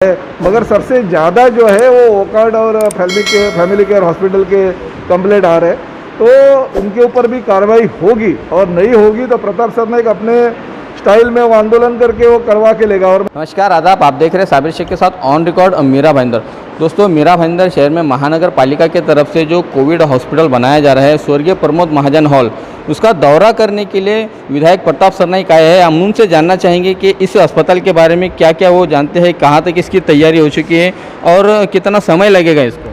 है, मगर सबसे ज़्यादा जो है वो ओकार्ड और फैमिली केयर हॉस्पिटल के कंप्लेंट आ रहे हैं, तो उनके ऊपर भी कार्रवाई होगी, और नहीं होगी तो प्रताप सरनाइक अपने स्टाइल में वो आंदोलन करके वो करवा के लेगा। और नमस्कार, आदाब। आप देख रहे हैं साबिर शेख के साथ ऑन रिकॉर्ड मीरा भाईंदर। दोस्तों, मीरा भाईंदर शहर में महानगर पालिका की तरफ से जो कोविड हॉस्पिटल बनाया जा रहा है, स्वर्गीय प्रमोद महाजन हॉल, उसका दौरा करने के लिए विधायक प्रताप सरनाइक आए हैं। हम उनसे जानना चाहेंगे कि इस अस्पताल के बारे में क्या क्या वो जानते हैं, कहाँ तक इसकी तैयारी हो चुकी है और कितना समय लगेगा इसको।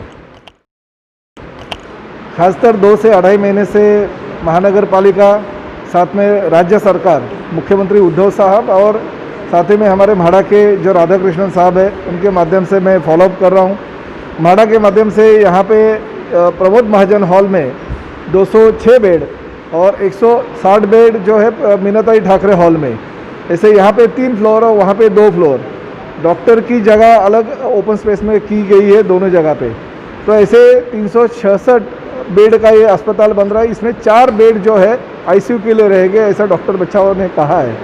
खासकर 2 से 2.5 महीने से महानगर पालिका, साथ में राज्य सरकार, मुख्यमंत्री उद्धव साहब और साथ ही में हमारे म्हाडा के जो राधाकृष्णन साहब है, उनके माध्यम से मैं फॉलोअप कर रहा हूँ। म्हाडा के माध्यम से यहाँ पे प्रमोद महाजन हॉल में 206 बेड और 160 बेड जो है मीनाताई ठाकरे हॉल में, ऐसे यहाँ पे 3 फ्लोर और वहाँ पे 2 फ्लोर, डॉक्टर की जगह अलग ओपन स्पेस में की गई है दोनों जगह पे। तो ऐसे 366 बेड का ये अस्पताल बन रहा है। इसमें 4 बेड जो है आईसीयू के लिए रहेंगे, ऐसा डॉक्टर बच्चाओं ने कहा है,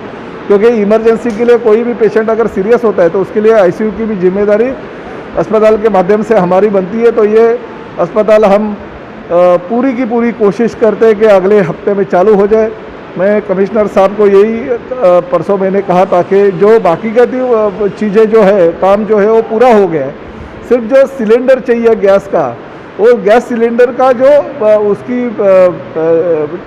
क्योंकि इमरजेंसी के लिए कोई भी पेशेंट अगर सीरियस होता है तो उसके लिए आईसीयू की भी जिम्मेदारी अस्पताल के माध्यम से हमारी बनती है। तो ये अस्पताल हम पूरी की पूरी कोशिश करते हैं कि अगले हफ्ते में चालू हो जाए। मैं कमिश्नर साहब को यही परसों मैंने कहा था कि जो बाकी का चीज़ें जो है, काम जो है वो पूरा हो गया है। सिर्फ जो सिलेंडर चाहिए गैस का, वो गैस सिलेंडर का जो उसकी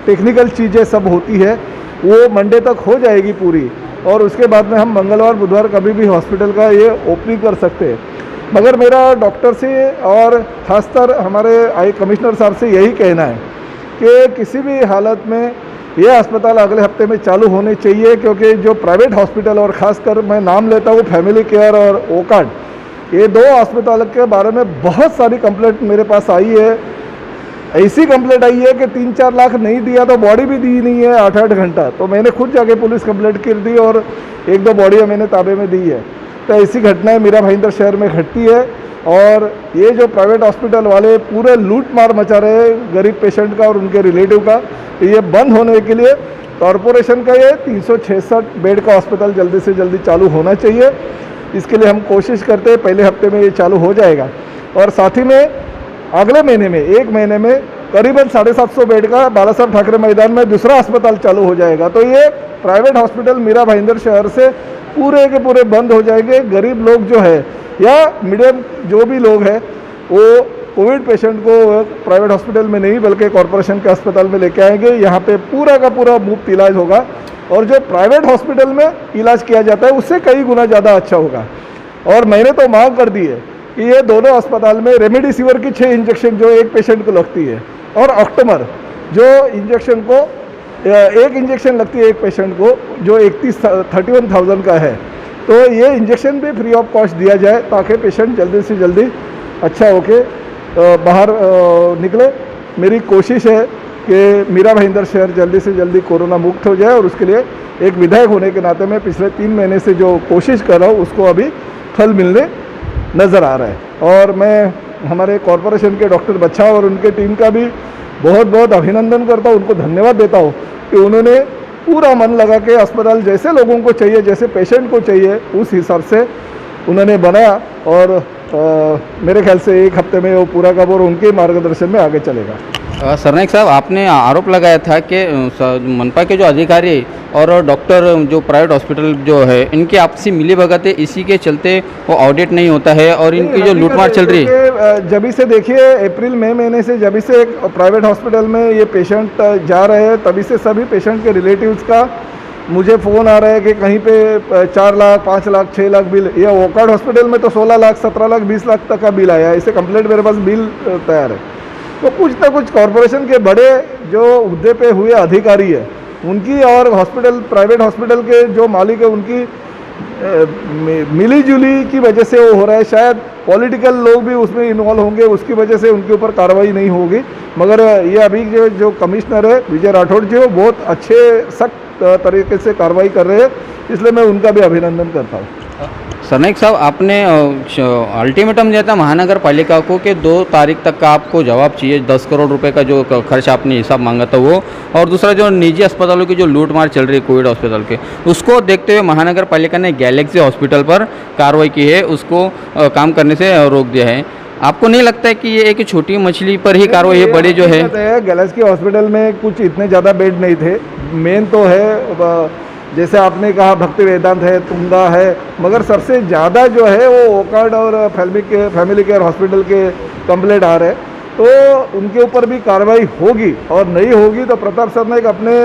टेक्निकल चीज़ें सब होती है वो मंडे तक हो जाएगी पूरी, और उसके बाद में हम मंगलवार बुधवार कभी भी हॉस्पिटल का ये ओपनिंग कर सकते हैं। मगर मेरा डॉक्टर से और ख़ासकर हमारे आई कमिश्नर साहब से यही कहना है कि किसी भी हालत में ये अस्पताल अगले हफ्ते में चालू होने चाहिए, क्योंकि जो प्राइवेट हॉस्पिटल, और ख़ासकर मैं नाम लेता हूँ फैमिली केयर और ओकार्ड, ये 2 अस्पताल के बारे में बहुत सारी कंप्लेंट मेरे पास आई है। ऐसी कंप्लेंट आई है कि 3-4 लाख नहीं दिया तो बॉडी भी दी नहीं है 8-8 घंटा। तो मैंने खुद जाके पुलिस कंप्लेंट कर दी और 1-2 बॉडियाँ मैंने ताबे में दी है। तो ऐसी घटनाएं मीरा भाईंदर शहर में घटती है, और ये जो प्राइवेट हॉस्पिटल वाले पूरे लूट मार मचा रहे हैं गरीब पेशेंट का और उनके रिलेटिव का, तो ये बंद होने के लिए कॉरपोरेशन का ये 366 बेड का हॉस्पिटल जल्दी से जल्दी चालू होना चाहिए। इसके लिए हम कोशिश करते हैं, पहले हफ्ते में ये चालू हो जाएगा। और साथ ही में अगले महीने में 1 महीने में करीबन 750 बेड का बाला साहब ठाकरे मैदान में दूसरा अस्पताल चालू हो जाएगा। तो ये प्राइवेट हॉस्पिटल मीरा भाईंदर शहर से पूरे के पूरे बंद हो जाएंगे। गरीब लोग जो है या मीडियम जो भी लोग हैं, वो कोविड पेशेंट को प्राइवेट हॉस्पिटल में नहीं बल्कि कॉरपोरेशन के अस्पताल में लेके आएंगे। यहाँ पे पूरा का पूरा मुफ्त इलाज होगा, और जो प्राइवेट हॉस्पिटल में इलाज किया जाता है उससे कई गुना ज़्यादा अच्छा होगा। और मैंने तो मांग कर दी है कि ये दोनों अस्पताल में रेमडेसिविर की 6 इंजेक्शन जो एक पेशेंट को लगती है, और ऑक्टोमर जो इंजेक्शन को 1 इंजेक्शन लगती है एक पेशेंट को, जो 31,000 का है, तो ये इंजेक्शन भी फ्री ऑफ कॉस्ट दिया जाए, ताकि पेशेंट जल्दी से जल्दी अच्छा होके बाहर निकले। मेरी कोशिश है कि मीरा भाईंदर शहर जल्दी से जल्दी कोरोना मुक्त हो जाए, और उसके लिए एक विधायक होने के नाते मैं पिछले 3 महीने से जो कोशिश कर रहा हूँ उसको अभी फल मिलने नज़र आ रहा है। और मैं हमारे कॉरपोरेशन के डॉक्टर बच्चा और उनके टीम का भी बहुत बहुत अभिनंदन करता हूँ, उनको धन्यवाद देता हूँ कि उन्होंने पूरा मन लगा के अस्पताल जैसे लोगों को चाहिए, जैसे पेशेंट को चाहिए, उस हिसाब से उन्होंने बनाया। और मेरे ख्याल से 1 हफ्ते में वो पूरा का पूरा उनके मार्गदर्शन में आगे चलेगा। सरनाइक साहब, आपने आरोप लगाया था कि मनपा के जो अधिकारी और डॉक्टर जो प्राइवेट हॉस्पिटल जो है, इनकी आपसी मिलीभगत है, इसी के चलते वो ऑडिट नहीं होता है और इनकी जो लूटमार चल रही है। जब से देखिए अप्रैल मई से जब से एक प्राइवेट हॉस्पिटल में ये पेशेंट जा रहे हैं, तभी से सभी पेशेंट के रिलेटिव्स का मुझे फ़ोन आ रहा है कि कहीं पे 4 लाख 5 लाख 6 लाख बिल। ये ओकार्ड हॉस्पिटल में तो 16 लाख 17 लाख 20 लाख तक का बिल आया है। ऐसे कंप्लेंट मेरे पास बिल तैयार है। तो कुछ ना कुछ कॉरपोरेशन के बड़े जो उहदे पे हुए अधिकारी है, उनकी और हॉस्पिटल प्राइवेट हॉस्पिटल के जो मालिक है, उनकी मिली जुली की वजह से वो हो रहा है। शायद पॉलिटिकल लोग भी उसमें इन्वॉल्व होंगे, उसकी वजह से उनके ऊपर कार्रवाई नहीं होगी। मगर ये अभी जो कमिश्नर है विजय राठौड़ जी, वो बहुत अच्छे सख्त तरीके से कार्रवाई कर रहे हैं, इसलिए मैं उनका भी अभिनंदन करता हूँ। सरनाइक साहब, आपने अल्टीमेटम दिया था महानगर पालिका को कि 2 तारीख तक का आपको जवाब चाहिए। 10 करोड़ रुपए का जो खर्च आपने हिसाब मांगा था वो, और दूसरा जो निजी अस्पतालों की जो लूटमार चल रही है कोविड हॉस्पिटल के, उसको देखते हुए महानगर पालिका ने गैलेक्सी हॉस्पिटल पर कार्रवाई की है, उसको काम करने से रोक दिया है। आपको नहीं लगता है कि ये एक छोटी मछली पर ही कार्रवाई है, बड़ी जो है? गैलेक्सी हॉस्पिटल में कुछ इतने ज़्यादा बेड नहीं थे। मेन तो है जैसे आपने कहा भक्ति वेदांत है, तुंगा है, मगर सबसे ज़्यादा जो है वो ओकार्ड और फैमिली केयर हॉस्पिटल के कंप्लेंट आ रहे हैं, तो उनके ऊपर भी कार्रवाई होगी। और नहीं होगी तो प्रताप सरनाइक अपने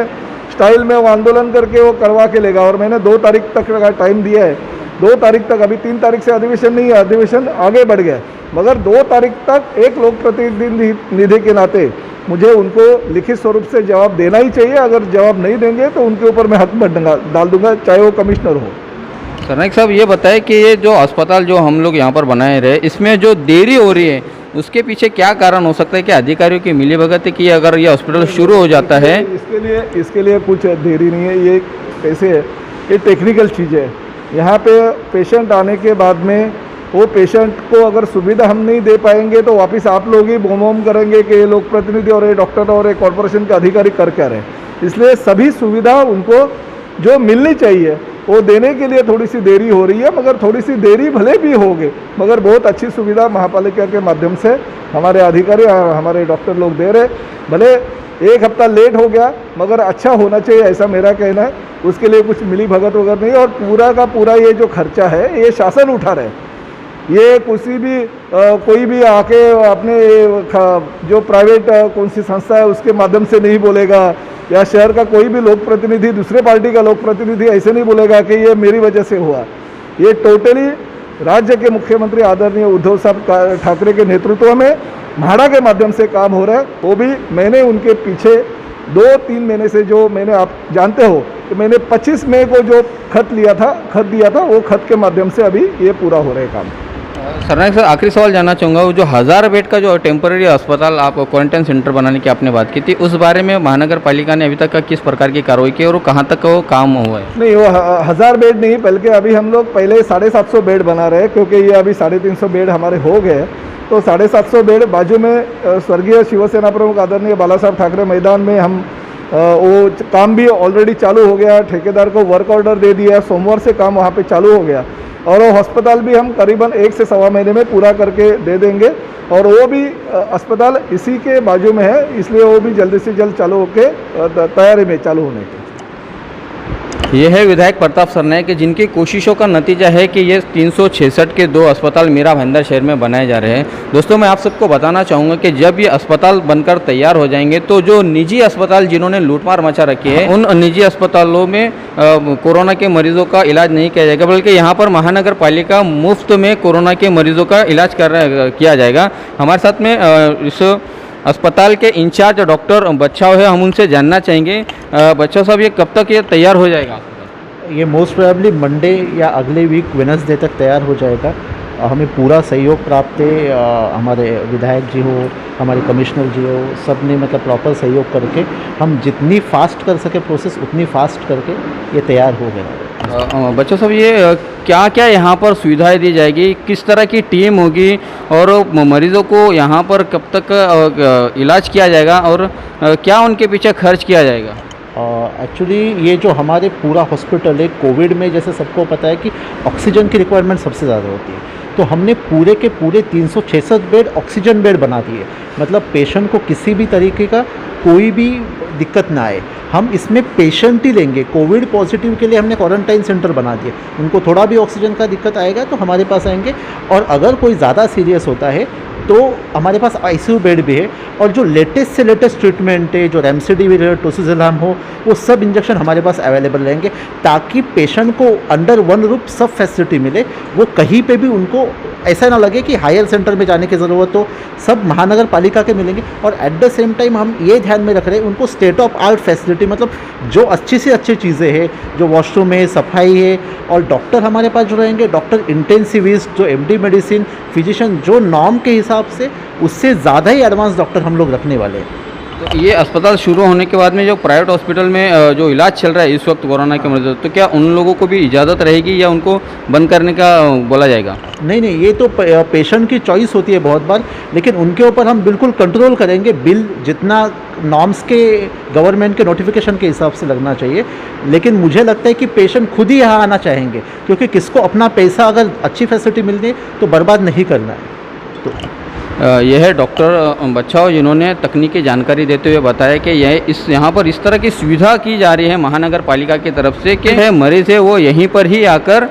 स्टाइल में वो आंदोलन करके वो करवा के लेगा। और मैंने 2 तारीख तक का टाइम दिया है। 2 तारीख तक, अभी 3 तारीख से अधिवेशन नहीं है, अधिवेशन आगे बढ़ गया, मगर 2 तारीख तक एक लोक प्रतिनिधि के नाते मुझे उनको लिखित स्वरूप से जवाब देना ही चाहिए। अगर जवाब नहीं देंगे तो उनके ऊपर मैं हक डाल दूंगा, चाहे वो कमिश्नर हो। सरनाइक साहब, ये बताएं कि ये जो अस्पताल जो हम लोग यहाँ पर बनाए रहे, इसमें जो देरी हो रही है उसके पीछे क्या कारण हो सकता है? कि अधिकारियों की मिलीभगत है कि अगर ये हॉस्पिटल शुरू हो जाता है? इसके लिए कुछ देरी नहीं है। ये कैसे है, ये टेक्निकल चीज़ है। यहाँ पे पेशेंट आने के बाद में वो पेशेंट को अगर सुविधा हम नहीं दे पाएंगे तो वापस आप लोग ही बोम करेंगे कि ये लोक प्रतिनिधि और ये डॉक्टर और ये कॉरपोरेशन के अधिकारी कर क्या रहे। इसलिए सभी सुविधा उनको जो मिलनी चाहिए वो देने के लिए थोड़ी सी देरी हो रही है, मगर थोड़ी सी देरी भले भी होगी, मगर बहुत अच्छी सुविधा महापालिका के माध्यम से हमारे अधिकारी और हमारे डॉक्टर लोग दे रहे। भले 1 हफ्ता लेट हो गया, मगर अच्छा होना चाहिए, ऐसा मेरा कहना है। उसके लिए कुछ मिली भगत वगैरह नहीं। और पूरा का पूरा ये जो खर्चा है ये शासन उठा रहे। ये कोई भी आके अपने जो प्राइवेट कौन सी संस्था है उसके माध्यम से नहीं बोलेगा, या शहर का कोई भी लोक प्रतिनिधि, दूसरे पार्टी का लोक प्रतिनिधि ऐसे नहीं बोलेगा कि ये मेरी वजह से हुआ। ये टोटली राज्य के मुख्यमंत्री आदरणीय उद्धव साहब ठाकरे के नेतृत्व में म्हाडा के माध्यम से काम हो रहा है। वो भी मैंने उनके पीछे 2-3 महीने से, जो मैंने, आप जानते हो कि मैंने 25 मई को जो खत दिया था, वो खत के माध्यम से अभी ये पूरा हो रहा है काम। सरनाइक सर, आखिरी सवाल जानना चाहूँगा, वो जो 1000 बेड का जो टेम्पररी अस्पताल आप क्वारंटाइन सेंटर बनाने की आपने बात की थी, उस बारे में महानगर पालिका ने अभी तक का किस प्रकार की कार्रवाई की और कहाँ तक वो काम हुआ है? नहीं, वो 1000 बेड नहीं, बल्कि अभी हम लोग पहले 750 बेड बना रहे हैं, क्योंकि ये अभी 350 बेड हमारे हो गए। तो 750 बेड बाजू में स्वर्गीय शिवसेना प्रमुख आदरणीय बाला साहब ठाकरे मैदान में हम वो काम भी ऑलरेडी चालू हो गया। ठेकेदार को वर्क ऑर्डर दे दिया, सोमवार से काम वहाँ पे चालू हो गया। और वो अस्पताल भी हम करीबन 1 से सवा महीने में पूरा करके दे देंगे। और वो भी अस्पताल इसी के बाजू में है, इसलिए वो भी जल्दी से जल्द चालू होके तैयारी में चालू होने की। ये है विधायक प्रताप सरनाइक के, जिनकी कोशिशों का नतीजा है कि ये 366 के 2 अस्पताल मीरा भाईंदर शहर में बनाए जा रहे हैं। दोस्तों, मैं आप सबको बताना चाहूँगा कि जब ये अस्पताल बनकर तैयार हो जाएंगे तो जो निजी अस्पताल जिन्होंने लूटमार मचा रखी है, उन निजी अस्पतालों में कोरोना के मरीजों का इलाज नहीं किया जाएगा, बल्कि यहाँ पर महानगर पालिका मुफ्त में कोरोना के मरीजों का इलाज किया जाएगा। हमारे साथ में इस अस्पताल के इंचार्ज डॉक्टर बच्चाव है, हम उनसे जानना चाहेंगे। बच्चाव साहब, ये कब तक ये तैयार हो जाएगा? ये मोस्ट प्रोबेबली मंडे या अगले वीक वेडनेसडे तक तैयार हो जाएगा। हमें पूरा सहयोग प्राप्त है। हमारे विधायक जी हो, हमारे कमिश्नर जी हो, सब ने मतलब प्रॉपर सहयोग करके हम जितनी फास्ट कर सके प्रोसेस उतनी फास्ट करके ये तैयार हो गया। बच्चों सब, ये क्या क्या यहाँ पर सुविधाएं दी जाएगी, किस तरह की टीम होगी और मरीजों को यहाँ पर कब तक इलाज किया जाएगा और क्या उनके पीछे खर्च किया जाएगा? एक्चुअली ये जो हमारे पूरा हॉस्पिटल है, कोविड में जैसे सबको पता है कि ऑक्सीजन की रिक्वायरमेंट सबसे ज़्यादा होती है, तो हमने पूरे के पूरे 366 बेड ऑक्सीजन बेड बना दिए। मतलब पेशेंट को किसी भी तरीके का कोई भी दिक्कत ना आए। हम इसमें पेशेंट ही लेंगे। कोविड पॉजिटिव के लिए हमने क्वारंटाइन सेंटर बना दिए। उनको थोड़ा भी ऑक्सीजन का दिक्कत आएगा तो हमारे पास आएंगे, और अगर कोई ज़्यादा सीरियस होता है तो हमारे पास आईसीयू बेड भी है। और जो लेटेस्ट से लेटेस्ट ट्रीटमेंट है, जो रेमडेसिविर, टोसिलिजुमेब हो, वो सब इंजेक्शन हमारे पास अवेलेबल रहेंगे, ताकि पेशेंट को अंडर वन रूफ सब फैसिलिटी मिले। वो कहीं पे भी उनको ऐसा ना लगे कि हायर सेंटर में जाने की ज़रूरत हो, सब महानगर पालिका के मिलेंगे। और एट द सेम टाइम हम ये ध्यान में रख रहे हैं उनको स्टेट ऑफ आर्ट फैसिलिटी, मतलब जो अच्छी से अच्छी चीज़ें हैं, जो वॉशरूम है, सफाई है, और डॉक्टर हमारे पास जो रहेंगे, डॉक्टर इंटेंसिविस्ट, जो एमडी मेडिसिन, फिजिशियन, जो नॉर्म के हिसाब से उससे ज़्यादा ही एडवांस डॉक्टर हम लोग रखने वाले हैं। तो ये अस्पताल शुरू होने के बाद में जो प्राइवेट हॉस्पिटल में जो इलाज चल रहा है इस वक्त कोरोना के मरीजों, तो क्या उन लोगों को भी इजाज़त रहेगी या उनको बंद करने का बोला जाएगा? नहीं नहीं, ये तो पेशेंट की चॉइस होती है बहुत बार, लेकिन उनके ऊपर हम बिल्कुल कंट्रोल करेंगे। बिल जितना नॉर्म्स के गवर्नमेंट के नोटिफिकेशन के हिसाब से लगना चाहिए, लेकिन मुझे लगता है कि पेशेंट खुद ही यहाँ आना चाहेंगे, क्योंकि किसको अपना पैसा अगर अच्छी फैसिलिटी मिल गई तो बर्बाद नहीं करना है। तो यह है डॉक्टर बच्छाव, जिन्होंने तकनीकी जानकारी देते हुए बताया कि यहाँ पर इस तरह की सुविधा की जा रही है महानगर पालिका की तरफ से कि मरीज़ है वो यहीं पर ही आकर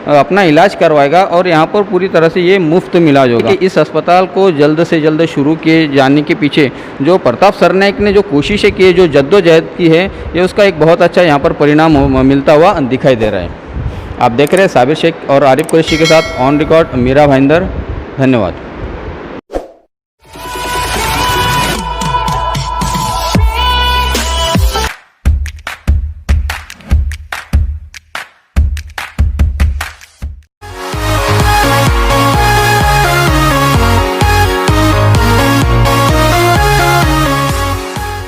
अपना इलाज करवाएगा और यहाँ पर पूरी तरह से ये मुफ्त में इलाज होगा। इस अस्पताल को जल्द से जल्द शुरू किए जाने के पीछे जो प्रताप सरनाइक ने जो कोशिशें की है, जो जद्दोजहद की है, ये उसका एक बहुत अच्छा यहाँ पर परिणाम मिलता हुआ दिखाई दे रहा है। आप देख रहे हैं साबिर शेख और आरिफ कुरैशी के साथ ऑन रिकॉर्ड मीरा भाईंदर। धन्यवाद।